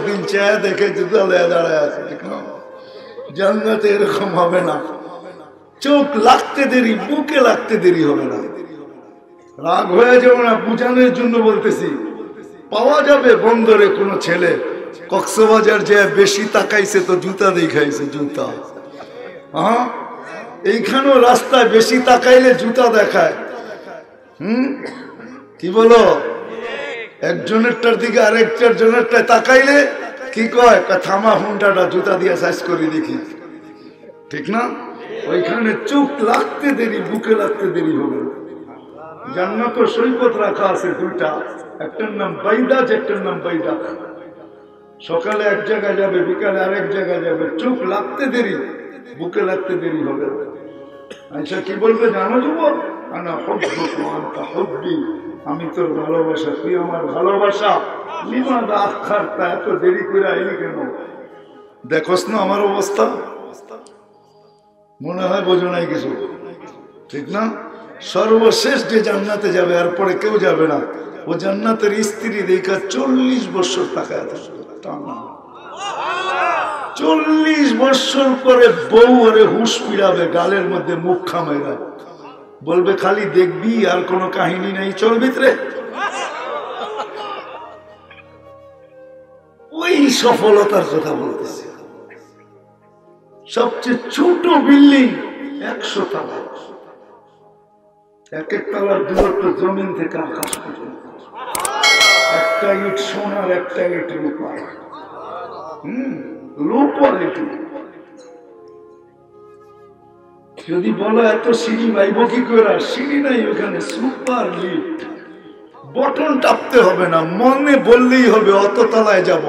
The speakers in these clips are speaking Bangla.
দিন চায় দেখে জুতা লয়ে দাঁড়ায় আছে, ঠিক না? জান্নাতে এরকম হবে না, চোখ লাগতে দেরি, বুকে লাগতে দেরি হবে না। রাগ হয়ে যাবে না, বুঝানোর জন্য বলতেছি। পাওয়া যাবে বন্দরে কোন ছেলে কক্সবাজার যে বেশি তাকাইছে তো জুতা দেখাইছে, জুতা। হ্যাঁ, এইখানেও রাস্তায় বেশি তাকাইলে জুতা দেখায়। কি বলো? একজনেরটার দিকে আরেকটার জনেরটায় তাকাইলে কি কয়, থামা হুন্ডাটা জুতা দিয়ে সাইজ করে দেখি, ঠিক না? ওইখানে চোখ লাগতে দেরি, বুকে লাগতে দেরি হবে। জান্নাত সৈকত রাখা আছে দুইটা, একটার নাম বাইদাজ, একটার নাম বাইদা। সকালে এক জায়গায় যাবে, বিকালে আরেক জায়গায় যাবে, চোখ লাগতে দেরি, বুকে লাগতে দেরি হবে। আচ্ছা কি বলবে জানো যুবক? আনা হুব্বুকা আনতা হুব্বি, আমি তোর ভালোবাসা, তুই আমার ভালোবাসা। লিমাযা আখারতা, এত দেরি করে আইলি কেন? দেখোস না আমার অবস্থা? মনে হয় বোঝো নাই কিছু, ঠিক না? সর্বশেষ যে জান্নাতে যাবে, এরপরে কেউ যাবে না। ও জান্নাতের স্ত্রী দেখা 40 বছর তাকায় থাকবে, 40 বছর পরে বউ আরে হুশ ফিরাবে, গালের মধ্যে মুখ খামাইরা বলবে খালি দেখবি, আর কোনো কাহিনী নাই, চল ভিতরে। ওই সফলতার কথা বলতেছে। সবচেয়ে ছোট বিল্ডিং 100 তলা, এক এক তলার দূরত্ব জমিন থেকে আকাশ পর্যন্ত। একটা ইট সোনার, একটা ইট রূপার। Low quality. যদি বলো এত সিঁড়ি পাইব কি করে, সিঁড়ি নাই ওখানে, সুপার লিফট। বটন টাপতে হবে না, মনে বললেই হবে অত তলায় যাব।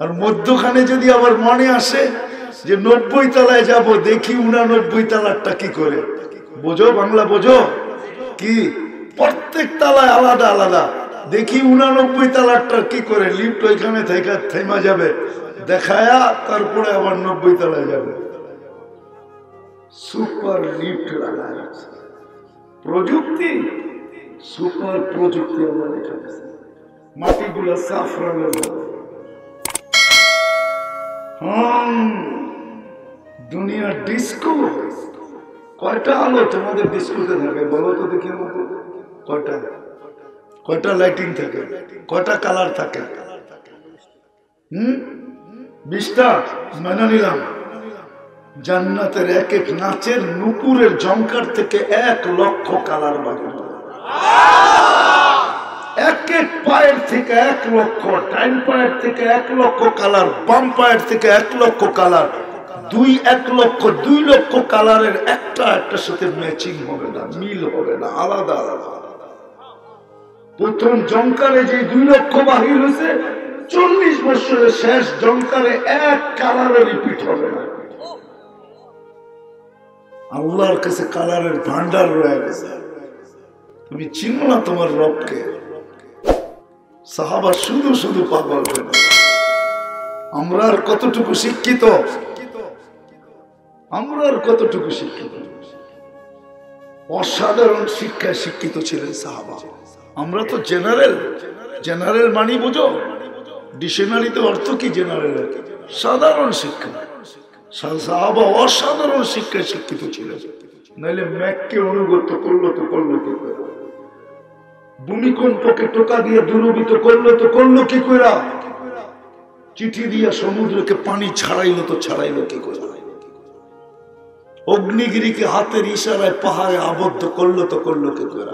আর মধ্যখানে যদি আবার মনে আসে যে 90 তলায় যাব, দেখি 89 তলারটা কি করে। বোঝো বাংলা, বোঝো কি? প্রত্যেক তলায় আলাদা আলাদা, দেখি 89 তলারটা কি করে। লিফট ওইখানে থেকে থেমা যাবে, দেখায়া তারপরে আবার 90 তলায় যাবে। সুপার লিফট লাগায় আছে, প্রযুক্তি, সুপার প্রযুক্তি। আমার এখানে মাটিগুলো সাফ রঙের। দুনিয়ার ডিস্কো। কয়টা আলো তোমাদের ডিস্কোতে থাকে বলো তো দেখি আমাকে? কয়টা? কয়টা লাইটিং থাকে? কয়টা কালার থাকে? 20টা। মেনে নিলাম। জান্নাতের এক এক নাচের নুপুরের ঝংকার থেকে 1 লক্ষ কালার বানানো। এক এক পায়ের থেকে 1 লক্ষ, ডাইন পায়ের থেকে 1 লক্ষ কালার, বাম পায়ের থেকে 1 লক্ষ কালার। 1 লক্ষ 2 লক্ষ কালারের একটা একটার সাথে ম্যাচিং হবে না, মিল হবে না, আলাদা আলাদা। প্রথম জংকারে যে 2 লক্ষ বাহির হয়েছে, 40 বছরের শেষ জংকারে 1 কালারে রিপিট হবে না। আল্লাহর কাছে কালারের ভান্ডার রয়ে গেছে। তুমি চিনো না তোমার রবকে। সাহাবা শুধু শুধু পাগল হয়ে। আমরা আর কতটুকু শিক্ষিত? আমরা আর কতটুকু শিক্ষিত? অসাধারণ শিক্ষায় শিক্ষিত ছিলেন সাহাবা। আমরা তো জেনারেল। জেনারেল মানি বুঝো? ডিকশনারিতে অর্থ কি জেনারেল? সাধারণ শিক্ষা। সাহাবা অসাধারণ শিক্ষায় শিক্ষিত ছিলেন। নাইলে ম্যাককে অনুগত করলো তো করলো কি করে? ভূমিকম্পকে টোকা দিয়ে দূরীভূত করলো তো করলো কি করে? চিঠি দিয়া সমুদ্রকে পানি ছাড়াইলো তো ছাড়াইলো কি করে? অগ্নিগিরিকে হাতের ইশারায় পাহাড়ে আবদ্ধ করলো তো করলো কি করে?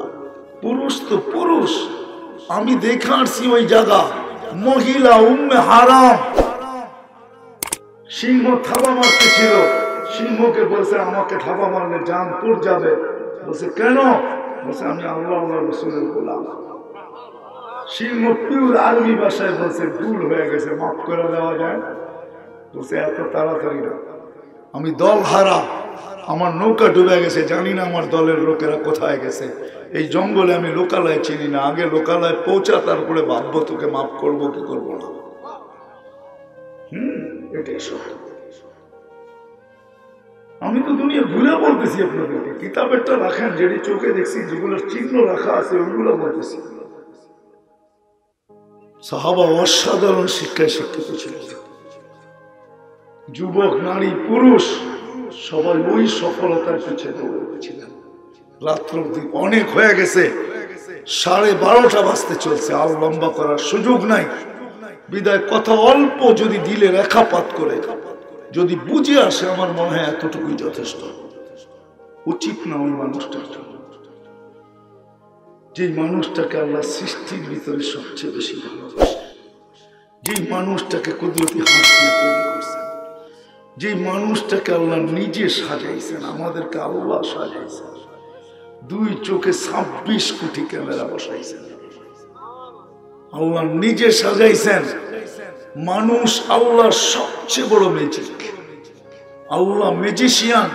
পুরুষ তো পুরুষ। আমি দেখে আসছি ওই জায়গা, মহিলা উম্মে হারাম। সিংহ থাবা মারতে ছিল, সিংহকে বলছে আমাকে থাবা মারলে জান তোর যাবে। বলছে কেন? বলছে আমি আল্লাহ রাসূলের গোলাম। সিংহ পিওর আরবি ভাষায় বলছে ভুল হয়ে গেছে, মাফ করে দেওয়া যায়? বলছে এত তাড়াতাড়ি না, আমি দল হারা, আমার নৌকা ডুবে গেছে, জানি না আমার দলের লোকেরা কোথায় গেছে। এই জঙ্গলে আমি লোকালয় চিনি না, আগে লোকালয় পৌঁছা তারপরে ভাববো তোকে মাফ করবো কি করবো না। এটাই সত্য। আমি তো দুনিয়া ঘুরে বলতেছি আপনাদেরকে, কিতাবেরটা রাখেন, যেটি চোখে দেখছি, যেগুলোর চিহ্ন রাখা আছে ওইগুলো বলতেছি। সাহাবা অসাধারণ শিক্ষায় শিক্ষিত ছিলেন। যুবক, নারী, পুরুষ সবাই ওই সফলতার পিছিয়ে দৌড়েছিলেন। রাত্র অনেক হয়ে গেছে, 12:30 বাজতে চলছে, আর লম্বা করার সুযোগ নাই। বিদায় কথা অল্প যদি দিলে রেখাপাত করে যদি বুঝে আসে, আমার মনে হয় এতটুকুই যথেষ্ট। উচিত না ওই মানুষটার জন্য, যে মানুষটাকে আল্লাহ সৃষ্টির ভিতরে সবচেয়ে বেশি ভালোবাসে, যে মানুষটাকে কুদরতি হাত দিয়ে তৈরি করছেন, যে মানুষটাকে আল্লাহ নিজে সাজাইছেন, আমাদেরকে আল্লাহ সাজাইছেন, 2 চোখে 26 কোটি ক্যামেরা বসাইছেন, আল্লাহ নিজে সাজাইছেন। মানুষ আল্লাহর সবচেয়ে বড় ম্যাজিক, আল্লাহ ম্যাজিশিয়ান,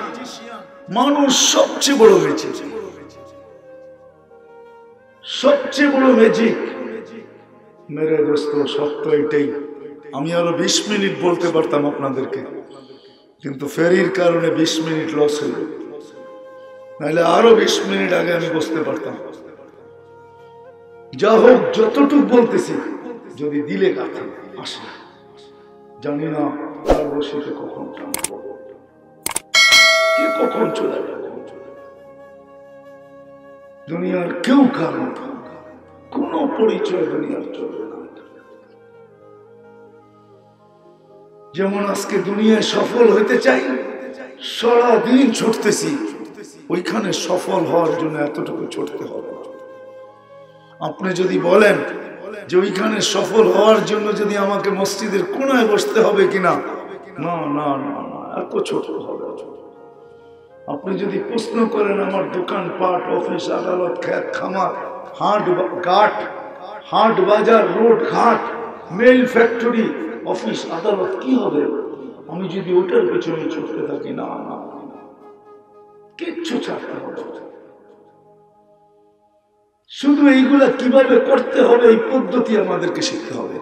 মানুষ সবচেয়ে বড় ম্যাজিক, সবচেয়ে বড় ম্যাজিক। মেরে দোস্ত, সত্য এটাই। আমি আরো 20 মিনিট বলতে পারতাম আপনাদেরকে, কিন্তু ফেরির কারণে 20 মিনিট লস হইল, নাহলে আরো 20 মিনিট আগে আমি বসতে পারতাম। যা হোক, যতটুক বলতেছি, যদি দিলে কাছে আসে, জানি না তার রশিতে কখন টানবো, কে কখন চলে যাবে। দুনিয়ার কেউ কারণ কোন পরিচয় দুনিয়ার চলবে না। যেমন আজকে দুনিয়ায় সফল হইতে চাই, সারাদিন ছুটতেছি, ওইখানে সফল হওয়ার জন্য এতটুকু ছুটতে হবে। আপনি যদি বলেন যে ওইখানে সফল হওয়ার জন্য যদি আমাকে মসজিদের কোনায় বসতে হবে কিনা, না না না না, এত ছোট হবে। আপনি যদি প্রশ্ন করেন আমার দোকান পাট, অফিস, আদালত, খেত খামার, হাট বাজার, রোড ঘাট, মেল ফ্যাক্টরি, অফিস আদালত কি হবে আমি যদি ওটার পেছনে ছুটতে থাকি, না না, কিচ্ছু ছাড়তে হবে। শুধু এইগুলা কিভাবে করতে হবে এই পদ্ধতি আমাদেরকে শিখতে হবে।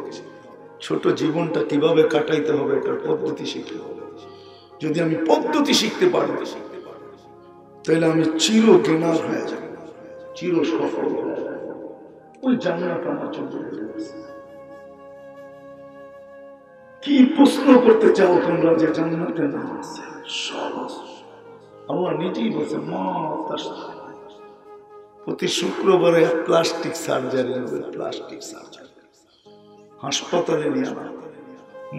ছোট জীবনটা কিভাবে কাটাইতে হবে এটার পদ্ধতি শিখতে হবে। যদি আমি পদ্ধতি শিখতে পারি, তাহলে আমি চির জ্ঞানার হয়ে যাব, চির সফল হয়ে যাব। ওই জান্নাত আমার জন্য। কি প্রশ্ন করতে চাও তোমরা যে জান্নাতে না আছে? সহজ। আল্লাহ নিজেই বলছে, মা প্রতি শুক্রবারে প্লাস্টিক সার্জারি হবে, প্লাস্টিক সার্জারি হাসপাতালে নিয়ে আনা।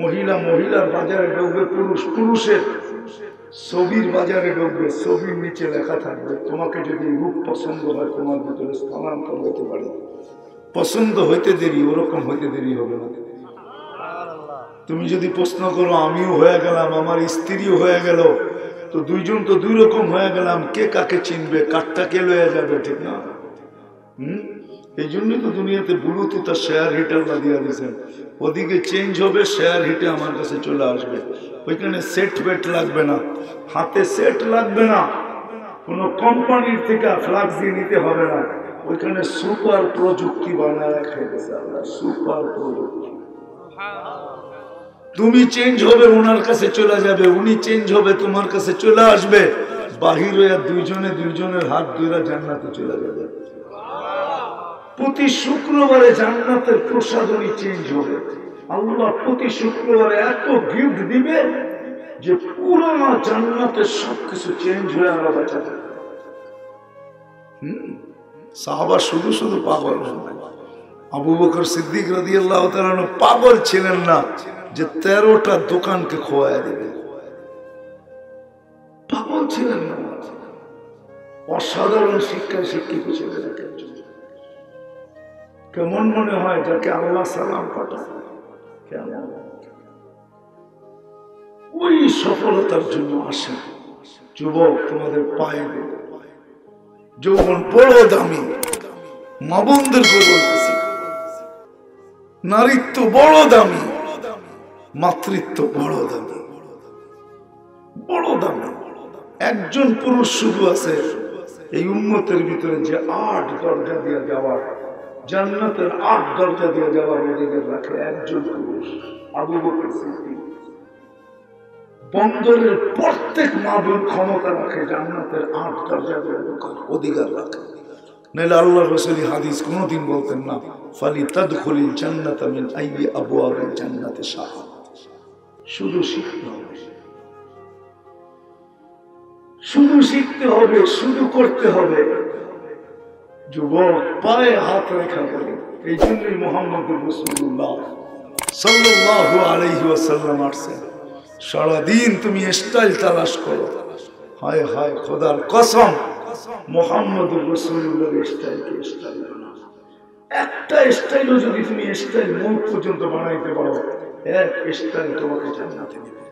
মহিলার বাজারে ঢুকবে, পুরুষের ছবির বাজারে ঢুকবে, ছবির নিচে লেখা থাকবে তোমাকে যদি রূপ পছন্দ হয় তোমার ভিতরে স্থানান্তর হতে পারে, পছন্দ হইতে দেরি, ওরকম হইতে দেরি হবে না। তুমি যদি প্রশ্ন করো আমিও হয়ে গেলাম, আমার স্ত্রীও হয়ে গেল, তো দুইজন তো 2 রকম হয়ে গেলাম, কে কাকে চিনবে, কাঠটা কে লয়ে যাবে, ঠিক না? এই জন্যই তো দুনিয়াতে ব্লুটুথ আর শেয়ার হিটার লাগিয়ে দিয়েছেন। ওদিকে চেঞ্জ হবে, শেয়ার হিটে আমার কাছে চলে আসবে। ওইখানে সেট বেট লাগবে না, হাতে সেট লাগবে না, কোনো কোম্পানির থেকে ফ্লাক্স দিয়ে নিতে হবে না। ওইখানে সুপার প্রযুক্তি বানায় রেখে গেছে আল্লাহ, সুপার প্রযুক্তি। তুমি চেঞ্জ হবে, ওনার কাছে চলে যাবে, উনি চেঞ্জ হবে, তোমার কাছে চলে আসবে। বাহির হইয়া দুইজনের হাত ধরে জান্নাতে চলে যাবে। প্রতি শুক্রবারে জান্নাতের প্রসাদনী চেঞ্জ হবে। আল্লাহ প্রতি শুক্রবারে এত গিফট দিবে যে পুরোনো জান্নাতের সবকিছু চেঞ্জ হয়ে আমরা বাঁচাতে। সাহাবা শুধু শুধু পাগল নয়, আবু বকর সিদ্দিক রাদিয়াল্লাহু তাআলা পাগল ছিলেন না যে 13টা দোকানকে খোয়ায় দেবে, পাগল ছিলেন না। অসাধারণ শিক্ষায় শিক্ষিত ছিলেন। কেমন মনে হয় যাকে আল্লাহ সালাম পাঠায়, কেমন ওই সফলতার জন্য আসে। যুবক, তোমাদের পায়ে যৌবন বড় দামি, মা বোনদেরকে বলতেছি, নারীত্ব বড় দামি, মাতৃত্ব বড় দামি, বড় দামি। একজন পুরুষ শুধু আছে এই উম্মতের ভিতরে যে 8 দরজা দিয়ে যাওয়ার, জান্নাতের 8 দরজা দিয়ে যাওয়ার অধিকার রাখে, একজন পুরুষ, আবু বকর সিদ্দিক। বন্দরের প্রত্যেক মা বোন ক্ষমতা রাখে, জান্নাতের 8 দরজা দিয়ে ঢোকার অধিকার রাখে। নাহলে আল্লাহ রাসূল হাদিস কোনোদিন বলতেন না ফালি তাদখুলিল জান্নাতা মিন আইয়ি আবওয়াবিল জান্নাতি শাআ। শুধু শিখতে হবে, শুধু শিখতে হবে, শুধু করতে হবে। যুবক পায়ে হাত রেখা বলে, এই জন্যই মুহাম্মদুর রাসূলুল্লাহ সাল্লাল্লাহু আলাইহি ওয়াসাল্লাম আসছেন। সারাদিন তুমি স্টাইল তালাশ করো, হায় হায় খোদার কসম মুহাম্মদুর রাসূলুল্লাহর স্টাইলকে স্টাইল বানাও। একটা স্টাইলও যদি তুমি স্টাইল মৌত পর্যন্ত বানাইতে পারো, এক স্টাইল তোমাকে জান্নাতে দিবে।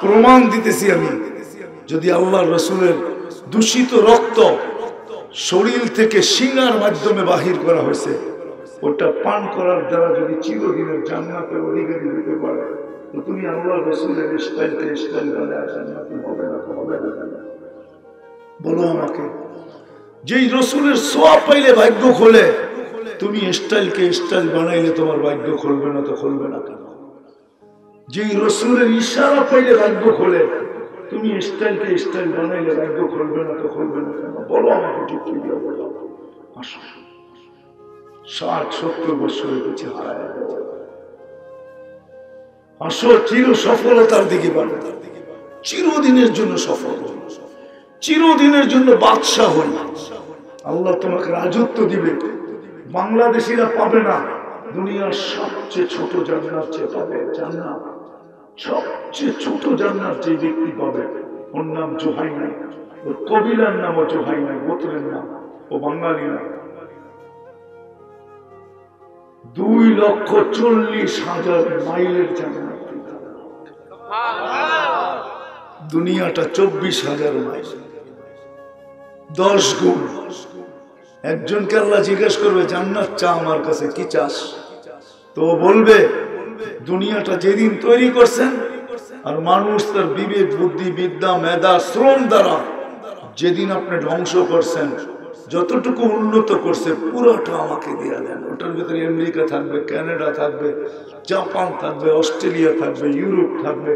প্রমাণ দিতেছি আমি। যদি আল্লাহর রাসূলের দূষিত রক্ত শরীর থেকে শিঙার মাধ্যমে বাহির করা হয়েছে, ওটা পান করার দ্বারা যদি চিরদিনের জান্নাতের অধিকারী হতে পারে, তো তুমি আল্লাহর রাসূলের স্টাইলকে স্টাইল বানায় জান্নাতে হবে না? হবে না? বলো আমাকে। যেই রাসূলের ছোঁয়া পাইলে ভাগ্য খোলে, তুমি স্টাইলকে স্টাইল বানাইলে তোমার ভাগ্য খুলবে না? তো খুলবে না কেন? যেই রাসূলের ইশারা পাইলে ভাগ্য খোলে, তুমি স্টাইলকে স্টাইল বানাইলে ভাগ্য খুলবে না? তো খুলবে না কেন? বলো আমাকে, ঠিক কি দিয়ে বলো। আসো 60-70 বছরের পিছিয়ে হারায় আসো, চির সফলতার দিকে বাড়ো, চিরদিনের জন্য সফল, চিরদিনের জন্য বাদশাহ হই। আল্লাহ তোমাকে রাজত্ব দিবে, বাংলাদেশিরা পাবে না। দুনিয়ার সবচেয়ে ছোট জান্নাত যে পাবে, জান্নাত সবচেয়ে ছোট জান্নাত যে ব্যক্তি পাবে, ওর নাম জোহাইনা, ওর কবিলার নামও জোহাইনা, গোত্রের নাম, ও বাঙালি না। 2,40,000 মাইলের জান্নাত। দুনিয়াটা 24,000 মাইল, 10 গুণ। একজনকে আল্লাহ জিজ্ঞেস করবে জান্নাত চা আমার কাছে, কি চাস? তো বলবে দুনিয়াটা যেদিন তৈরি করছেন আর মানুষ তার বিবেক বুদ্ধি বিদ্যা মেধা শ্রম দ্বারা যেদিন আপনি ধ্বংস করছেন, যতটুকু উন্নত করছে পুরোটা আমাকে দিয়ে দেন। ওটার ভিতরে আমেরিকা থাকবে, কানাডা থাকবে, জাপান থাকবে, অস্ট্রেলিয়া থাকবে, ইউরোপ থাকবে,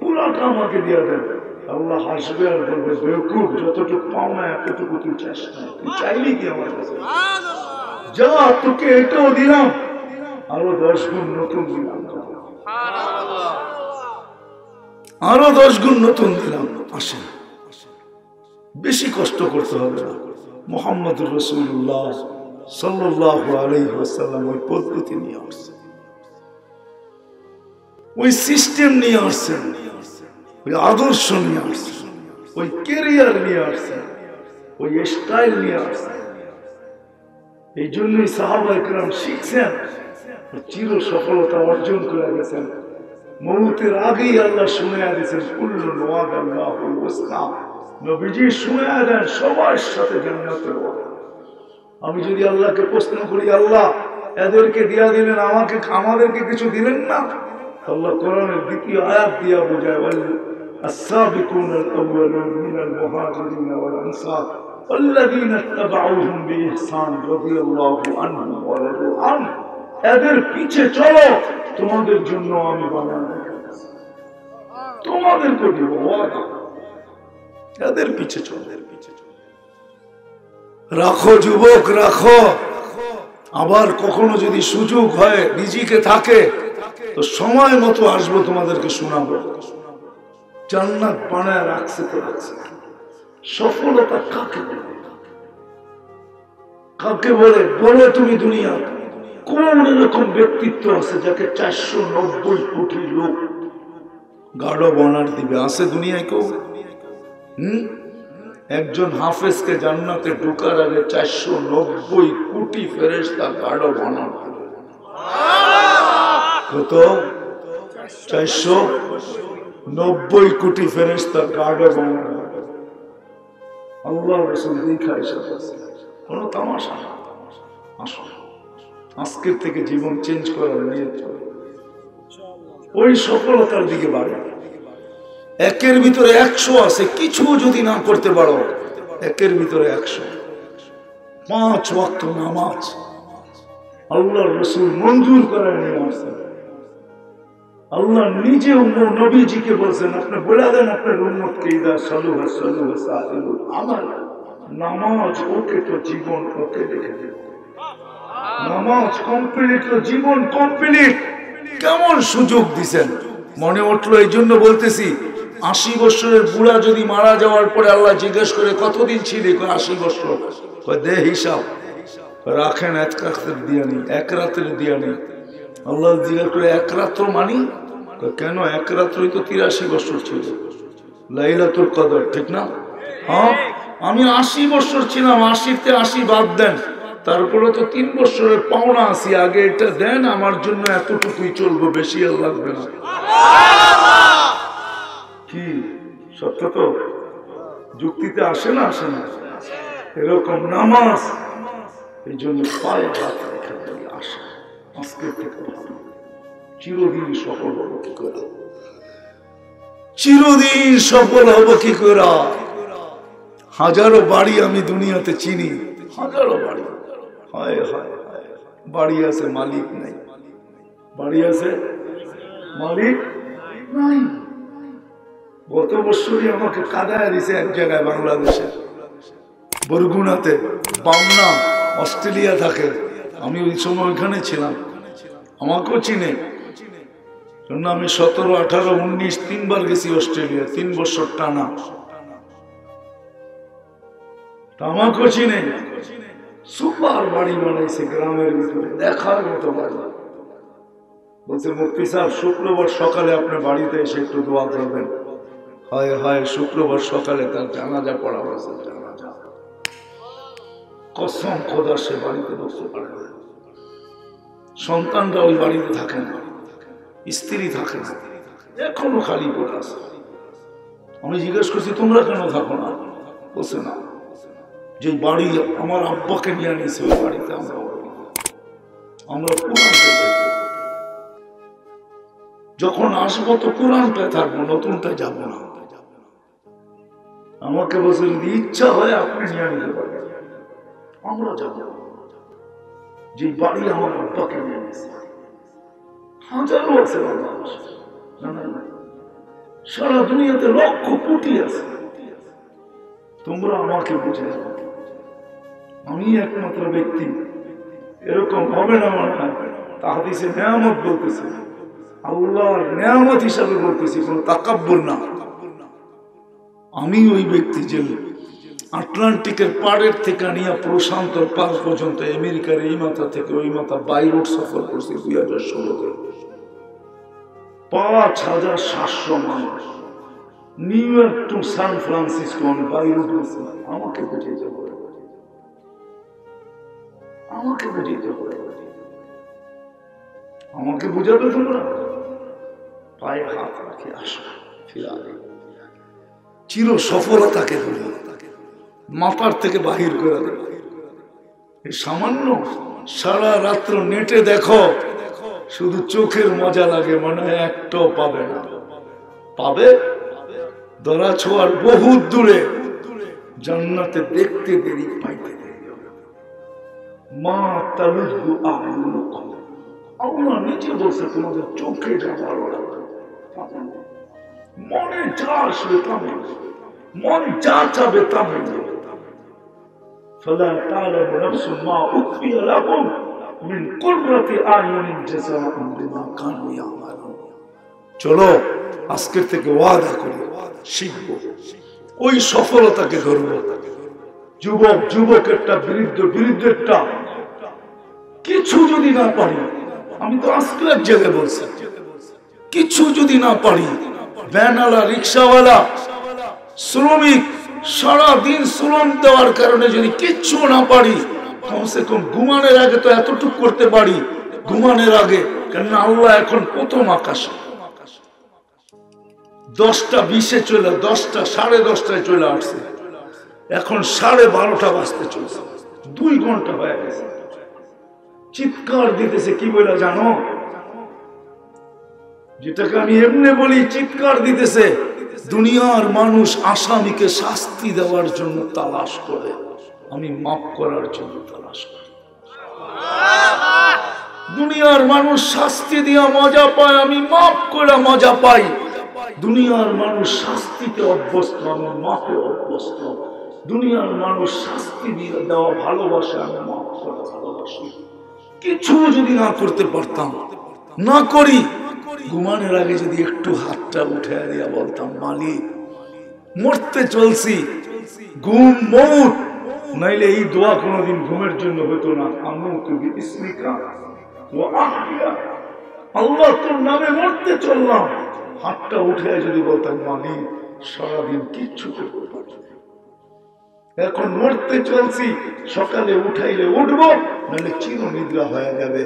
পুরোটা আমাকে দিয়ে দেন। আল্লাহ হাসবে আর বলবে বেকুব, যতটুকু পাও না এতটুকু তুই চাস না, তুই চাইলি কি আমার কাছে? যা, তোকে এটাও দিলাম, আরো 10 গুণ নতুন দিলাম, আরো 10 গুণ নতুন দিলাম। আসেন, বেশি কষ্ট করতে হবে না। মুহাম্মদুর রাসূলুল্লাহ সাল্লাল্লাহু আলাইহি ওয়াসাল্লাম ওই পদ্ধতি নিয়ে আসছেন, ওই সিস্টেম নিয়ে আসছেন, ওই আদর্শ নিয়ে আসছেন, ওই ক্যারিয়ার নিয়ে আসছেন, ওই স্টাইল নিয়ে আসছেন। এই জন্যই সাহাবায়ে কেরাম শিখছেন, চির সফলতা অর্জন করে গেছেন। মৌতের আগেই আল্লাহ শুনায়া দিয়েছেন কুল্লু ওয়াদাল্লাহুল হুসনা। নবীজি শুনায়া দেন সবার সাথে জান্নাতের ওয়াদা। আমি যদি আল্লাহকে প্রশ্ন করি, আল্লাহ এদেরকে দিয়া দিলেন, আমাদেরকে কিছু দিলেন না? আল্লাহ কোরআনের দ্বিতীয় আয়াত দিয়া বোঝায়, السابقون الأولون من المهاجرين والأنصار والذين اتبعوهم بإحسان رضي الله عنهم ورضوا عنه। এদের পিছে চলো, তোমাদের জন্য আমি বানানো রেখেছি, তোমাদেরকে দিব ওয়াদা। এদের পিছে চলো, রাখো যুবক, রাখো। আবার কখনো যদি সুযোগ হয়, রিজিকে থাকে, তো সময় মতো আসবো, তোমাদেরকে শোনাবো। জান্নাত বানায় রাখছে তো রাখছে। সফলতা কাকে বলে? কাকে বলে? বলে তুমি দুনিয়া কোন এরকম ব্যক্তিত্ব আছে যাকে 490 কোটি লোক গাঢ় বনার দিবে? আছে দুনিয়ায় কেউ? একজন হাফেজকে জান্নাতে ঢোকার আগে 490 কোটি ফেরেশতা গাঢ় বনার দিবে। কত? 490 কোটি ফেরেশতা গাঢ় বনার। আল্লাহ রাসূল দেখায় কোন তামাশা না। আসো, আজকের থেকে জীবন চেঞ্জ করার নিয়ত করো, ওই সফলতার দিকে বাড়ে। একের ভিতরে 100 আছে, কিছু যদি না করতে পারো, একের ভিতরে 100। 5 ওয়াক্ত নামাজ আল্লাহর রাসূল মঞ্জুর করে নিয়ে আসছেন। আল্লাহ নিজে নবীজিকে বলছেন, আপনি বলে দেন আপনার উম্মতকে ইদা সালুহা সালুহা সাইরুল আমাল নামাজ ওকে তো জীবন ওকে রেখে দেব, নামাজ কমপ্লিট তো জীবন কমপ্লিট। কেমন সুযোগ দিছেন মনে উঠলো, এই জন্য বলতেছি 80 বছরের বুড়া যদি মারা যাওয়ার পরে আল্লাহ জিজ্ঞেস করে কতদিন ছিলি, 80 বছর, দে হিসাব রাখেন, এক রাতের দিয়া নেই, এক রাতের দিয়া নেই। আল্লাহ জিজ্ঞেস করে এক রাত্র মানি, কেন এক রাত্রই তো 83 বছর ছিল লাইলাতুল কদর, ঠিক না? হ্যাঁ, আমি 80 বছর ছিলাম, 80-তে 80 বাদ দেন, তারপরে তো 3 বছরের পাওনা আছি, আগে এটা দেন, আমার জন্য এতটুকুই চলবো, বেশি আর লাগবে না। কি সত্য তো? যুক্তিতে আসে না? আসে না? এরকম নামাজ, এই জন্য পায়ে হাত রেখে আসে, আজকে থেকে চিরদিন সফল হবো কি করে, চিরদিন সফল হবো কি করে। হাজারো বাড়ি আমি দুনিয়াতে চিনি, হাজারো বাড়ি, হয় হয় বাড়ি আছে মালিক নাই, বাড়ি আছে মালিক নাই। গত বছরই আমাকে কাদায় দিছে এক জায়গায় বাংলাদেশে, বরগুনাতে, পাবনা, অস্ট্রেলিয়া থাকে, আমি ওই সময় ওইখানে ছিলাম, আমাকেও চিনে, আমি 17, 18, 19 3বার গেছি অস্ট্রেলিয়া, 3 বছর টানা, আমাকেও চিনে। সুপার বাড়ি বানাইছে গ্রামের ভিতরে, দেখার মতো বাড়ি। বলছে মুফতি সাহেব শুক্রবার সকালে আপনার বাড়িতে এসে একটু দোয়া করবেন। হয় হয় শুক্রবার সকালে তার জানাজা পড়া হয়েছে, জানাজা। কসম খোদা সে বাড়িতে বসতে পারে না, সন্তানরা ওই বাড়িতে থাকে না, স্ত্রী থাকে না, এখনো খালি পড়ে আছে। আমি জিজ্ঞেস করছি তোমরা কেন থাকো না? বলছে না, যে বাড়ি আমার আব্বাকে নিয়ে নিয়েছে ওই বাড়িতে আমরা পুরানটাই থাকবো, যখন আসবো তো পুরানটায় থাকবো, নতুনটায় যাবো না। আমাকে বলছে যদি ইচ্ছা হয় আপনি নিয়ে নিতে পারেন, আমরা যাবো। যে বাড়ি আমার আব্বাকে নিয়ে নিয়েছে, হাজারো আছে মানুষ, সারা দুনিয়াতে লক্ষ কোটি আছে, তোমরা আমাকে বুঝে যাবে, আমি একমাত্র ব্যক্তি, এরকম হবে না মনে হয়। তাহাদিসে নেয়ামত বলতেছে, আল্লাহর নেয়ামত হিসাবে বলতেছি, কোন তাকাব্বুর না। আমি ওই ব্যক্তি যে আটলান্টিকের পাড়ের থেকে নিয়ে প্রশান্তর পার পর্যন্ত আমেরিকার এই মাথা থেকে ওই মাথা বাই রোড সফর করছি 2016-তে, 5700 মানুষ, New York to San Francisco আমি বাই রোড গেছি। আমাকে বুঝিয়ে হবে, আমাকে বুঝিয়ে হবে, আমাকে বুঝাবে তোমরা? পায়ে হাত রাখে আসো, ফিরাবে চির সফলতাকে মাথার থেকে বাহির করে দেবে। সামান্য সারা রাত্র নেটে দেখো, শুধু চোখের মজা লাগে, মনে হয় একটাও পাবে না। পাবে ধরা ছোঁয়ার বহুত দূরে, জান্নাতে দেখতে দেরি, পাইতে দেরি। মা তালুযু আ'ইনুকুম, আল্লাহ নিজে বলছে তোমাদের চোখে যাবার মনে যা আসবে তা মিলবে, মন যা চাবে তা মিলবে। ফালা তা'লামু নাফসুন মা উখফিয়া লাহুম মিন কুররাতি আ'ইউনিন জাযাআন বিমা কানু ইয়া'মালুন। চলো আজকের থেকে ওয়াদা করি, শিখবো, ওই সফলতাকে ধরবো। যুবক যুবকেরটা, বৃদ্ধ বৃদ্ধেরটা, কিছু যদি না পারি, আমি তো আজকে এক জায়গায় বলছি, কিছু যদি না পারি, ভ্যানওয়ালা, রিক্সাওয়ালা, শ্রমিক, সারাদিন শ্রম দেওয়ার কারণে যদি কিচ্ছু না পারি, কমসে কম ঘুমানোর আগে তো এতটুকু করতে পারি, ঘুমানোর আগে। কেননা আল্লাহ এখন প্রথম আকাশে, 10টা 20-এ চলে, 10টা 10:30টায় চলে আসছে, এখন 12:30 বাজতে চলছে, 2 ঘন্টা হয়ে গেছে। চিৎকার দিতেছে কি বলে জানো? যেটাকে আমি এমনি বলি, চিৎকার দিতেছে, দুনিয়ার মানুষ আসামিকে শাস্তি দেওয়ার জন্য তালাশ করে, আমি মাফ করার জন্য তালাশ করি। দুনিয়ার মানুষ শাস্তি দিয়া মজা পায়, আমি মাফ করে মজা পাই। দুনিয়ার মানুষ শাস্তিতে অভ্যস্ত, আমি মাফে অভ্যস্ত। দুনিয়ার মানুষ শাস্তি দিয়ে দেওয়া ভালোবাসে, আমি মাফ করা ভালোবাসি। কিছু যদি না করতে পারতাম, না করি, ঘুমানোর আগে যদি একটু হাতটা উঠে দিয়া বলতাম, মালিক মরতে চলছি, ঘুম মউত, নাইলে এই দোয়া কোনোদিন ঘুমের জন্য হতো না। আমুতু বিইসমিকা ওয়া আহইয়া, আল্লাহ তোর নামে মরতে চললাম, হাতটা উঠে যদি বলতাম, মালিক সারাদিন কিচ্ছু করতে পারছি, এখন মরতে চলছি, সকালে উঠাইলে উঠবো, নাহলে চির নিদ্রা হয়ে যাবে।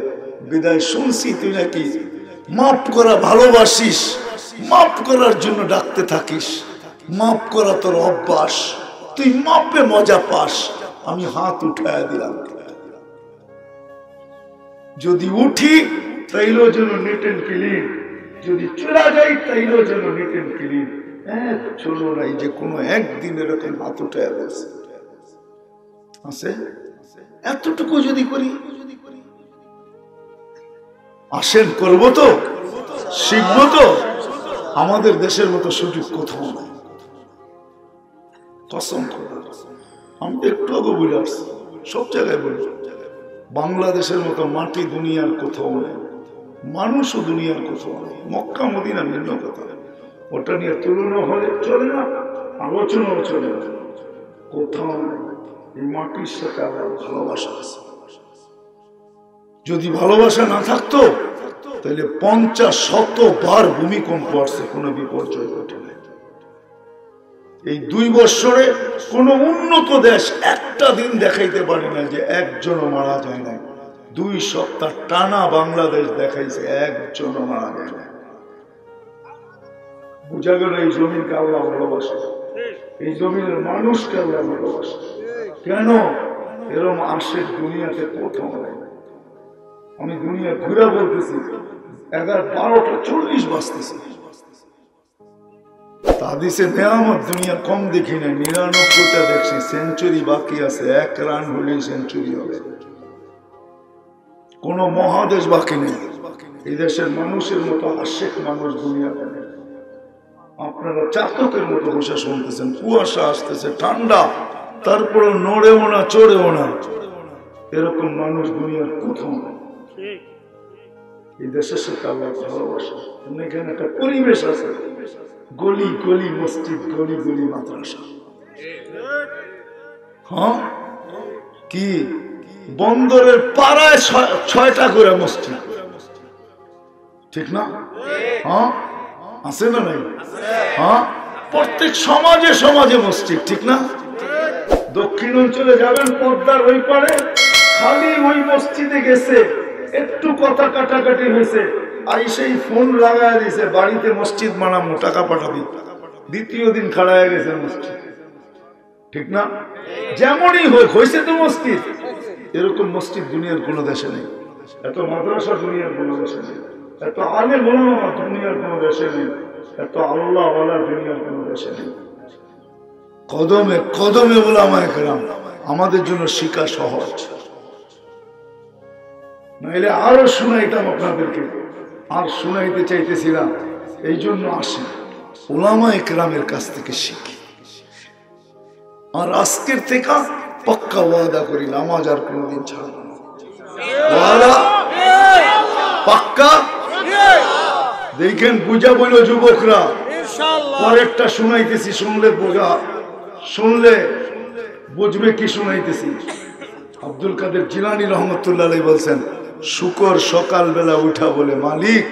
বিদায় শুনছি তুই নাকি মাফ করা ভালোবাসিস, মাফ করার জন্য ডাকতে থাকিস, মাফ করা তোর অভ্যাস, তুই মাপে মজা পাস। আমি হাত উঠায় দিলাম, যদি উঠি তাইলেও যেন নিট এন্ড ক্লিন, যদি চলে যাই তাইলেও যেন নিট এন্ড ক্লিন। চলো নাই যে কোনো একদিন এরকম হাত উঠায় বলছে আছে, এতটুকু যদি করি, আসেন করবো তো, শিখবো তো। আমাদের দেশের মতো সুযোগ কোথাও নাই, কসম করে। আমি তো একটু আগে বলে আসছি, সব জায়গায় বলি, বাংলাদেশের মতো মাটি দুনিয়ার কোথাও নেই, মানুষও দুনিয়ার কোথাও নেই। মক্কা মদিনা ভিন্ন কথা, ওটা নিয়ে তুলনা হলে চলে না, আলোচনাও চলে না, কোথাও নেই। এই মাটির সাথে আমার ভালোবাসা আছে। যদি ভালোবাসা না থাকতো তাহলে 50-100 বার ভূমিকম্প আসছে, কোনো বিপর্যয় ঘটে নাই। এই 2 বছরে কোন উন্নত দেশ একটা দিন দেখাইতে পারে না যে একজনও মারা যায় না। 2 সপ্তাহ টানা বাংলাদেশ দেখাইছে, একজনও মারা যায় না। বুঝা গেল এই জমিনকে আল্লাহ ভালোবাসে, এই জমিনের মানুষকে আল্লাহ ভালোবাসে। কেন এরকম আসে দুনিয়াতে কোথাও নাই। আমি দুনিয়া ঘুরে বলতেছি, 11-12:40 বাজতেছে। হাদিসে নেয়ামত দুনিয়া কম দেখি না, 99টা দেখছি। সেঞ্চুরি বাকি আছে, 1 রান হলেই সেঞ্চুরি হবে। কোন মহাদেশ বাকি নেই। এই দেশের মানুষের মতো আশেক মানুষ দুনিয়াতে নেই। আপনারা চাতকের মতো বসে শুনতেছেন, কুয়াশা আসতেছে, ঠান্ডা, তারপরে নড়েও না চড়েও না, এরকম মানুষ দুনিয়ার কোথাও নেই। এই দেশের সাথে আল্লাহ ভালোবাসা। এখানে একটা পরিবেশ আছে, গলি গলি মসজিদ, গলি গলি মাদ্রাসা। হ্যাঁ, কি বন্দরের পাড়ায় 6টা করে মসজিদ, ঠিক না? হ্যাঁ, আছে না নাই? হ্যাঁ, প্রত্যেক সমাজে সমাজে মসজিদ, ঠিক না? দক্ষিণ অঞ্চলে যাবেন, পদ্মার ওই পারে খালি ওই মসজিদে গেছে, একটু কথা কাটাকাটি হয়েছে, আইসেই ফোন লাগায় দিছে, বাড়িতে মসজিদ বানাবো, টাকা পাঠাবি। দ্বিতীয় দিন খাড়া হয়ে গেছে মসজিদ, ঠিক না? যেমনই হোক, হয়েছে তো মসজিদ। এরকম মসজিদ দুনিয়ার কোনো দেশে নেই, এত মাদ্রাসা দুনিয়ার কোনো দেশে নেই, এত আলেম ওলামা দুনিয়ার কোনো দেশে নেই, এত আল্লাহ ওয়ালা দুনিয়ার কোনো দেশে নেই। কদমে কদমে ওলামায়ে কেরাম, আমাদের জন্য শিক্ষা সহজ। নাইলে আরো শুনাইতাম আপনাদেরকে, আর শুনাইতে চাইতেছিলাম। এই জন্য আসি, ওলামায়ে কেরামের কাছ থেকে শিখি। আর আজকের থেকে পাক্কা ওয়াদা করি, নামাজ আর কোনোদিন ছাড়ব না। ওয়াদা পাক্কা। দেখেন বুঝা বলল যুবকরা, পরেরটা শুনাইতেছি, শুনলে বুঝবে কি শুনাইতেছি। আব্দুল কাদের জিলানী রহমতুল্লাহ আলাইহি বলছেন, শুকর সকালবেলা উঠা বলে, মালিক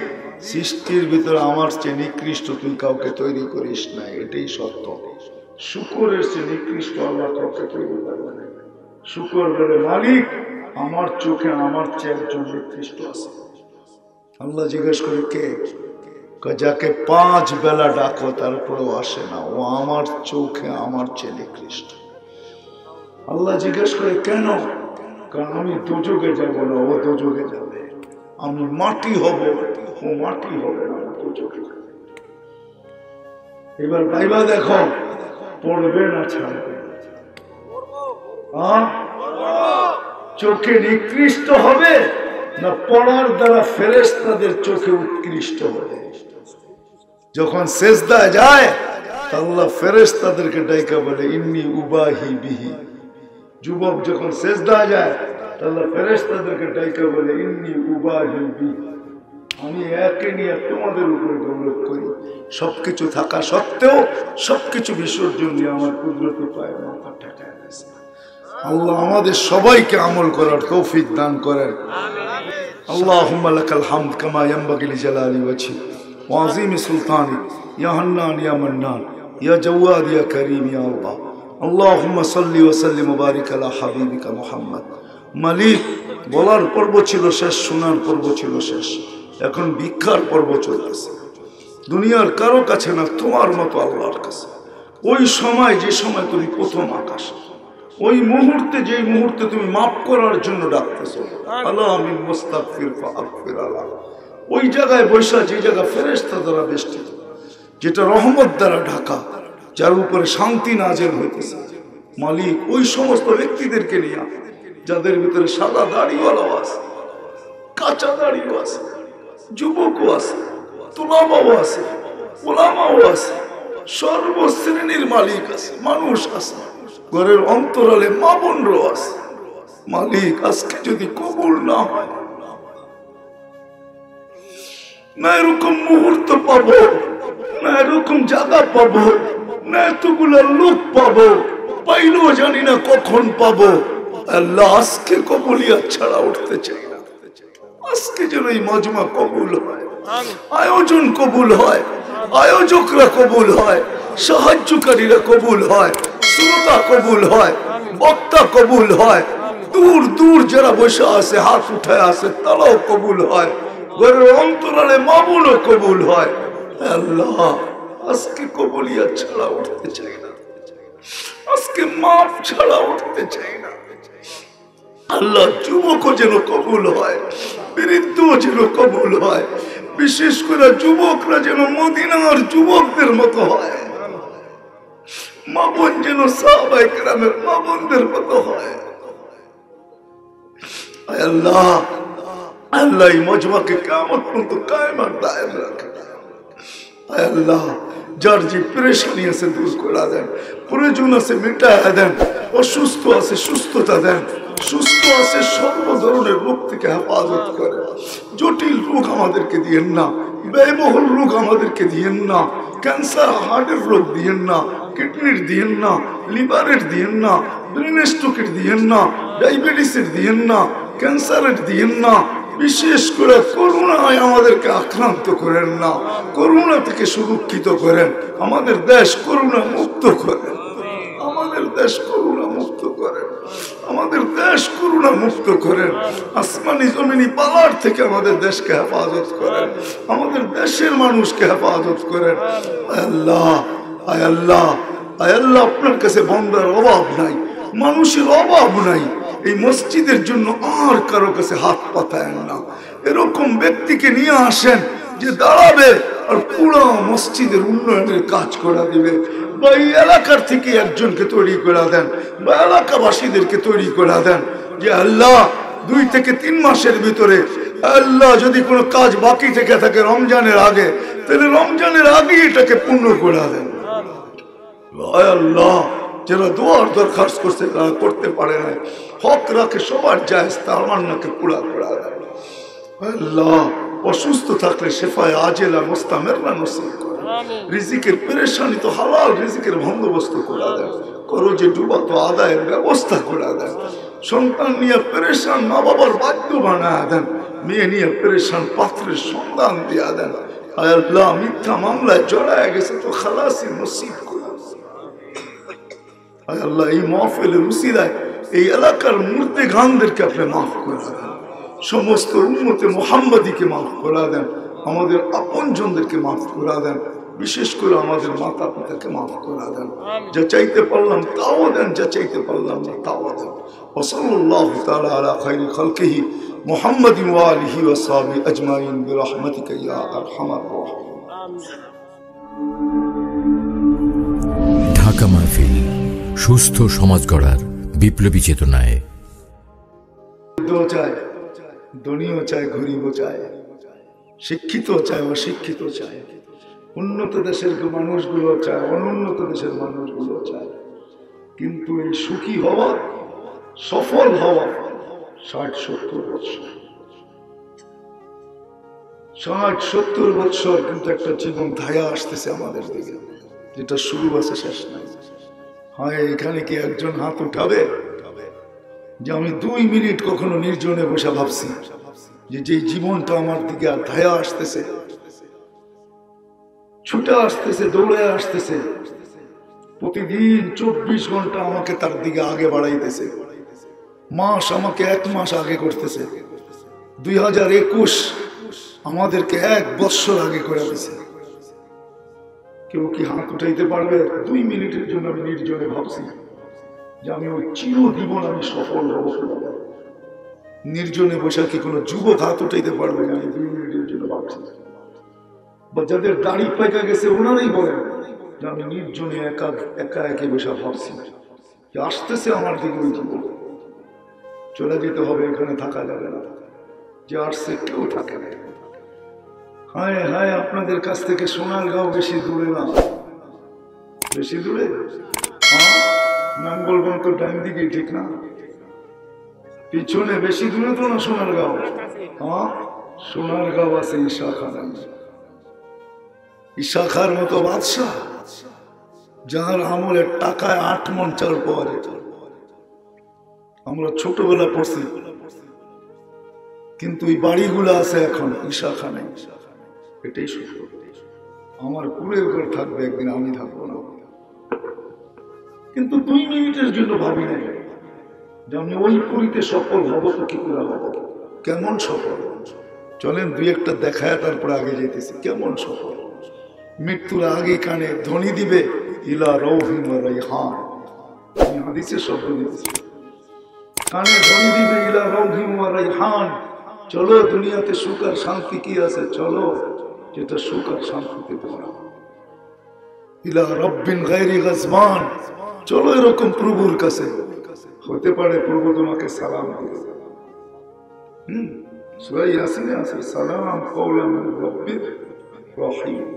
সৃষ্টির ভিতরে আমার চেয়ে নিকৃষ্ট তুই কাউকে তৈরি করিস না। এটাই সত্য। শুকরের চেয়ে নিকৃষ্ট আল্লাহ কাউকে তৈরি করবে না। শুকর বলে, মালিক আমার চোখে আমার চেয়ে একজন নিকৃষ্ট আছে। আল্লাহ জিজ্ঞেস করে, কে? যাকে 5 বেলা ডাকো তারপরেও আসে না, ও আমার চোখে আমার চেয়ে নিকৃষ্ট। আল্লাহ জিজ্ঞেস করে, কেন? কারণ আমি দোজখে যাব না, ও দোজখে যাবে। আমি মাটি হব, ও মাটি হবে না, ও দোজখে যাবে। এবার ভাইবা দেখো, পড়বে না ছাড়বে? চোখে নিকৃষ্ট হবে না পড়ার দ্বারা ফেরেশতাদের চোখে উৎকৃষ্ট হবে? যখন সেজদায় যায় আল্লাহ ফেরেশতাদেরকে ডাইকা বলে ইন্নী উবাহি বিহি। যুবক যখন সেজদা যায় আল্লাহ ফেরেশতাদেরকে ডাইকা বলে ইন্নী উবাহি বিহি, আমি একে নিয়ে তোমাদের উপরে গৌরব করি। সবকিছু থাকা সত্ত্বেও সবকিছু বিসর্জন দিয়ে আমার কুদরতি পায়ে মাথা ঠেকায় গেছে। আল্লাহ আমাদের সবাইকে আমল করার তৌফিক দান করেন। আল্লাহুম্মা লাকাল হামদ কামা ইয়ানবাগি লিজালালি ওয়াজহি ওয়া আযীমি সুলতানিক ইয়া হান্নান ইয়া মান্নান ইয়া জাওয়াদ ইয়া কারীম ইয়া আল্লাহ। আল্লাহুম্মা সাল্লি ওয়া সাল্লিম ওয়া বারিক আলা হাবিবিকা মুহাম্মদ। মালিক, বলার পর্ব ছিল শেষ, শোনার পর্ব ছিল শেষ, এখন ভিক্ষার পর্ব চলতেছে। দুনিয়ার কারো কাছে না, তোমার মতো আল্লাহর কাছে। ওই সময় যে সময় তুমি প্রথম আকাশ, ওই মুহূর্তে যে মুহূর্তে তুমি মাফ করার জন্য ডাকতেছো, আল্লাহ আমিন মুস্তাগফির ফাগফির আল্লাহ, ওই জায়গায় বৈশা, যে জায়গা ফেরেশতা দ্বারা বেষ্টিত, যেটা রহমত দ্বারা ঢাকা, যার উপরে শান্তি নাযিল হইতেছে, মালিক ওই সমস্ত ব্যক্তিদেরকে নিয়ে যাদের ভিতরে সাদা দাড়িওয়ালাও আছে, কাঁচা দাড়িও আছে, যুবকও আছে, তুলাবাও আছে, ওলামাও আছে, সর্বশ্রেণীর মালিক আছে, মানুষ আছে, ঘরের অন্তরালে মা বোনরাও আছে। মালিক আজকে যদি কবুল না হয়, না এরকম মুহূর্ত পাবো, না এরকম জায়গা পাবো, না এতগুলা লোক পাবো, পাইলেও জানি না কখন পাবো। আল্লাহ আজকে কবুলিয়াত ছাড়া উঠতে চাই না। আজকে যেন এই মজমা কবুল হয়, আয়োজন কবুল হয়, আয়োজকরা কবুল হয়, সাহায্যকারীরা কবুল হয়, শ্রোতা কবুল হয়, বক্তা কবুল হয়, দূর দূর যারা বসে আছে হাত উঠায় আছে তারাও কবুল হয়, ঘরের অন্তরালে মামুনও কবুল হয়। আল্লাহ আজকে কবুলিয়াত ছাড়া উঠতে চাই না, আজকে মাফ ছাড়া উঠতে চাই না। আল্লাহ যুবকও যেন কবুল হয়, বৃদ্ধও যেন কবুল হয়, বিশেষ করে যুবকরা যেন মদিনার যুবকদের মতো হয়, মা বোন যেন সাহাবায়ে কেরামের মা বোনদের মতো হয়। আল্লাহ আল্লাহ এই মজমাকে কিয়ামত পর্যন্ত কায়েম আর দায়েম রাখেন। আল্লাহ যার যে পেরেশানি আছে দূর করে দেন, প্রয়োজন আছে মিটায় দেন, অসুস্থ আছে সুস্থতা দেন, সুস্থ আছে সর্ব ধরনের রোগ থেকে হেফাজত করে। জটিল রোগ আমাদেরকে দিয়েন না, ব্যয়বহুল রোগ আমাদেরকে দিয়েন না, ক্যান্সার হার্টের রোগ দিয়েন না, কিডনির দিয়েন না, লিভারের দিয়েন না, ব্রেন স্ট্রোকের দিয়েন না, ডায়াবেটিসের দিয়েন না, ক্যান্সারের দিয়েন না। বিশেষ করে করোনায় আমাদেরকে আক্রান্ত করেন না, করোনা থেকে সুরক্ষিত করেন, আমাদের দেশ করোনা মুক্ত করেন, আমাদের দেশ করোনা মুক্ত করেন, আমাদের দেশ করোনা মুক্ত করেন। আসমানি জমিনি পাহাড় থেকে আমাদের দেশকে হেফাজত করেন, আমাদের দেশের মানুষকে হেফাজত করেন। আল্লাহ আয় আল্লাহ আয় আল্লাহ, আপনার কাছে বান্দার অভাব নাই, মানুষের অভাব নাই। এই মসজিদের জন্য আর কারো কাছে হাত পাতায় না, এরকম ব্যক্তিকে নিয়ে আসেন যে দাঁড়াবে আর পুরো মসজিদের উন্নয়নের কাজ করে দিবে। বা এই এলাকার থেকে একজনকে তৈরি করে দেন, বা এলাকাবাসীদেরকে তৈরি করে দেন যে আল্লাহ 2 থেকে 3 মাসের ভিতরে আল্লাহ যদি কোনো কাজ বাকি থেকে থাকে রমজানের আগে, তাহলে রমজানের আগে এটাকে পূর্ণ করে দেন। আল্লাহ যারা দোয়ার দরখাস্ত করছে তারা করতে পারে না, হক রাখে সবার জায়েজ তার মান্নাকে পুরা করে দেন। আল্লাহ অসুস্থ থাকলে শেফায়ে আজেলা মুস্তামেররা নসিব করে, রিজিকের পেরেশানি তো হালাল রিজিকের বন্দোবস্ত করে দেন, করো যে ডুবা তো আদায়ের ব্যবস্থা করে দেন। সন্তান নিয়ে পেরেশান মা বাবার বাধ্য বানায় দেন, মেয়ে নিয়ে পেরেশান পাত্রের সন্ধান দিয়া দেন। আল্লাহ মিথ্যা মামলায় জড়ায় গেছে তো খালাসি নসিব করে। আল্লাহ এই মাহফিলের উসিলায় এই এলাকার মুর্তেগানদেরকে আপনি মাফ করে দেন, সমস্ত উম্মতে মুহাম্মাদীকে মাফ করে দেন, আমাদের আপনজনদেরকে মাফ করে দেন, বিশেষ করে আমাদের মাতা পিতাকে মাফ করে দেন। যা চাইতে পারলাম তাও দেন, যা চাইতে পারলাম না তাও দেন। ওয়া সাল্লাল্লাহু তাআলা আলা খায়রি খালকিহি মুহাম্মাদিন ওয়া আলিহি ওয়া সাহবিহি আজমাইন বিরহমাতিকা ইয়া আরহামার রাহিমিন। ঢাকা মাহফিল সুস্থ সমাজ গড়ার বিপ্লবী চেতনায়। চায় ধনীও চায়, গরিবও চায়, শিক্ষিত চায়, অশিক্ষিত চায়, উন্নত দেশের মানুষগুলো চায়, অনুন্নত দেশের মানুষগুলো চায়, কিন্তু এই সুখী হওয়া, সফল হওয়া 60-70 বছর, 60-70 বছর কিন্তু একটা জীবন ধায়া আসতেছে আমাদের দিকে, যেটা শুরু আছে শেষ নাই। হ্যাঁ, এখানে কি একজন হাত উঠাবে যে আমি 2 মিনিট কখনো নির্জনে বসে ভাবছি যে জীবনটা আমার দিকে ধায়া আসতেছে, ছুটে আসতেছে, দৌড়ে আসতেছে, প্রতিদিন 24 ঘন্টা আমাকে তার দিকে আগে বাড়াইতেছে, মাস আমাকে 1 মাস আগে করতেছে, 2021 আমাদেরকে 1 বছর আগে করে দিছে। কেউ কি হাত উঠাইতে পারবে? 2 মিনিটের জন্য আমি নির্জনে ভাবছি যে আমি ওই চিরজীবন আমি সফল হব। নির্জনে বসে কি কোনো যুবক হাত উঠাইতে পারবে না? আমি 2 মিনিটের জন্য ভাবছি। বা যাদের দাড়ি পাইকা গেছে ওনারাই বলেন যে আমি নির্জনে একা একে বসে ভাবছি যে আসতেছে আমার দিকে ওই জীবন, চলে যেতে হবে, এখানে থাকা যাবে না, যে আসছে কেউ থাকে না। হায় হায়, আপনাদের কাছ থেকে সোনারগাঁও বেশি দূরে না, বেশি দূরে? হ্যাঁ, নাঙ্গলগঞ্জ তো ডাইন দিকে, ঠিক না? পিছনে বেশি দূরে তো না সোনারগাঁও। হ্যাঁ, সোনারগাঁও আছে ঈশাখানা, ঈশাখার মতো বাদশাহ, যার আমলের টাকায় 8 মণ চাল পাওয়া যেত। আমরা ছোটবেলা পড়ছি, কিন্তু এই বাড়িগুলো আছে এখন ঈশাখানায়। এটাই সত্য। আমার কুড়ের ঘর থাকবে একদিন, আমি থাকবো না, কিন্তু 2 মিনিটের জন্য ভাবি নাই যে আমি ওই পুরীতে সফল হব তো কি করে হব, কেমন সফল। চলেন 2-1টা দেখায় তারপরে আগে যেতেছি। কেমন সফল? মৃত্যুর আগে কানে ধ্বনি দিবে ইলা রৌহিম ওয়া রাইহান, আমি হাদিসের শব্দ দিয়েছি, কানে ধ্বনি দিবে ইলা রৌহিম ওয়া রাইহান, চলো দুনিয়াতে সুখ আর শান্তি কি আছে, চলো যেটা সুখ আর শান্তিতে ভরা। ইলা রব্বিন গায়রি গাজমান, চলো এরকম প্রভুর কাছে। হতে পারে প্রভু তোমাকে সালাম দিবে। সূরা ইয়াসিনে আছে সালাম কওলাম মির রাব্বির রহিম,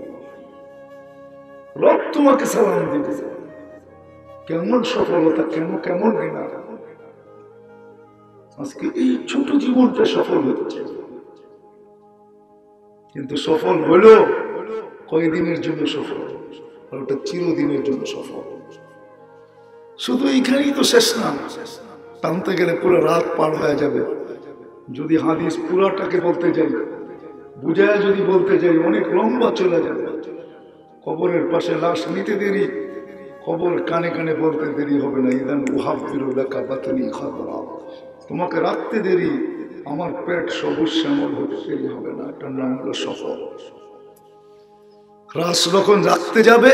রব তোমাকে সালাম দিবে। কেমন সফলতা, কেমন বিনা। আজকে এই ছোট জীবনটা সফল হচ্ছে, কিন্তু সফল হলো কয়েকদিনের জন্য সফল, আর ওটা চিরদিনের জন্য সফল। শুধু এইখানেই তো শেষ না, টানতে গেলে পুরো রাত পার হয়ে যাবে। যদি হাদিস পুরাটাকে বলতে যাই, বুঝায় যদি বলতে যাই, অনেক লম্বা চলে যাবে। কবরের পাশে লাশ নিতে দেরি, কবর কানে কানে বলতে দেরি হবে না, ইদান উহাফিরুল্লাকা বাতনি খাদরা, তোমাকে রাখতে দেরি, আমার পেট সবুজ শ্যামল হতে দেরি হবে না। এটার নাম হলো সফল। রাস যখন রাখতে যাবে,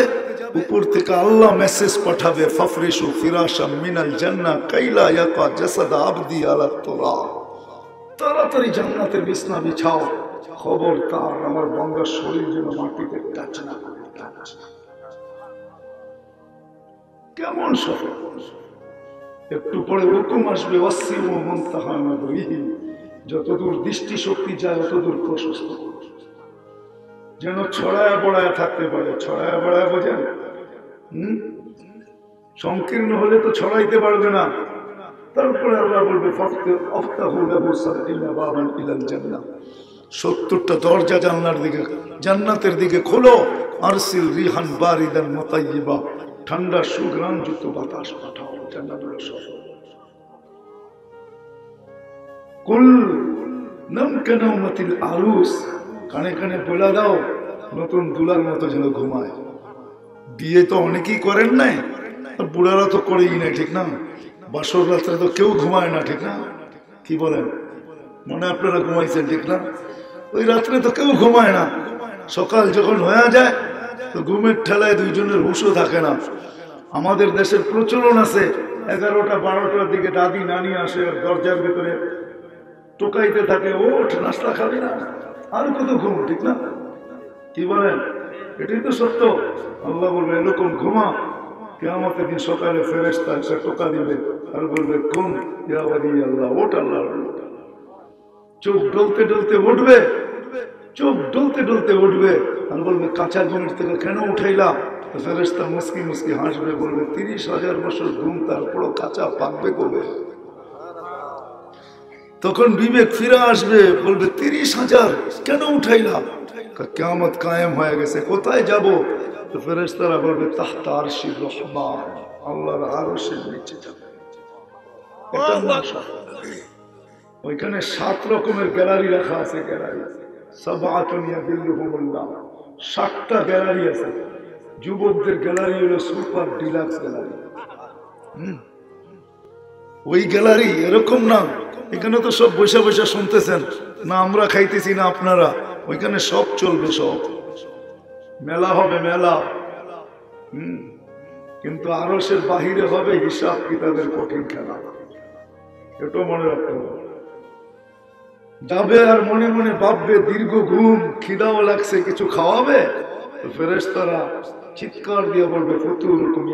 উপর থেকে আল্লাহ মেসেজ পাঠাবে ফাফরিশু ফিরাশাম মিনাল জান্নাহ কাইলা ইয়াকা জাসাদ আবদি আলা তুরা, তাড়াতাড়ি জান্নাতের বিছনা বিছাও, খবরদার আমার বান্দার শরীর যেন মাটিতে টাচ না করে। কেমন সফল! একটু পরে হুকুম আসবে ওয়াসিমু মুনতাহা নাদরিহি, যতদূর দৃষ্টি শক্তি যায় ততদূর প্রশস্ত, যেন ছড়ায়া বড়ায়া থাকতে পারে। ছড়ায়া বড়ায়া বোঝেন? সংকীর্ণ হলে তো ছড়াইতে পারবে না। তারপরে আল্লাহ বলবে ফাফতাহু লাহু সাবঈনা বাবান ইলাল জান্নাহ, 70টা দরজা জান্নাতের দিকে খোলো। আরসিল রিহান বারিদান মুতাইয়্যিবা, ঠান্ডা সুঘ্রাণযুক্ত বাতাস পাঠাও। জান্নাতুল সফল। কুল নামকানামাতিল আরুস, কানে কানে বলে দাও নতুন দুলার মতো যেন ঘুমায়। বিয়ে তো অনেকেই করেন নাই, বুড়ারা তো করেই নাই, ঠিক না? বাসর রাত্রে তো কেউ ঘুমায় না, ঠিক না? কি বলেন? মনে আপনারা ঘুমাইছেন, ঠিক না? ওই রাত্রে তো কেউ ঘুমায় না। সকাল যখন হয়ে যায় তো ঘুমের ঠেলায় দুইজনের হুঁশও থাকে না। আমাদের দেশের প্রচলন আছে, 11টা 12টার দিকে দাদি নানি আসে, দরজার ভিতরে টোকাইতে থাকে, ওঠ নাস্তা খাবি না, আর কত ঘুম, ঠিক না? কি বলেন? এটাই তো সত্য। আল্লাহ বলবে এরকম ঘুমা, কিয়ামতের দিন সকালে ফেরেশতা এসে টোকা দিবে আর বলবে ঘুম ইয়া ওয়ালি আল্লাহ, ওঠ আল্লাহ। চোখ ডলতে ডলতে উঠবে, চোখ ডলতে ডলতে উঠবে আর বলবে কাঁচা ঘুমের থেকে কেন উঠাইলাম? ফেরেশতা মুস্কি মুস্কি হাসবে, বলবে 30,000 বছর ঘুম, তারপরও কাঁচা পাকবে কবে? তখন বিবেক ফিরে আসবে, বলবে 30,000 কেন উঠাইলাম? কিয়ামত কায়েম হয়ে গেছে, কোথায় যাব? তো ফেরেশতারা বলবে তাহতা আরশির রহমান, আল্লাহর আরশের নিচে যাবে। এটার নাম সাফাত। ওইখানে 7 রকমের গ্যালারি রাখা আছে, গ্যালারি সাবআতুন ইয়াযিল্লুহুমুল্লাহ, 7টা গ্যালারি আছে। যুবকদের গ্যালারি হলো সুপার ডিলাক্স গ্যালারি। ওই গ্যালারি এরকম না, এখানে তো সব বসে বসে শুনতেছেন না, আমরা খাইতেছি না আপনারা, ওইখানে সব চলবে, সব মেলা হবে, মেলা। কিন্তু আরশের বাহিরে হবে হিসাব কিতাবের কঠিন খেলা, এটা মনে রাখতে হবে। যাবে আর মনে মনে ভাববে দীর্ঘ ঘুম, খিদাও লাগছে, কিছু খাওয়াবে? ফেরেশতারা চিৎকার দিয়ে বলবে ফুতুর, তুমি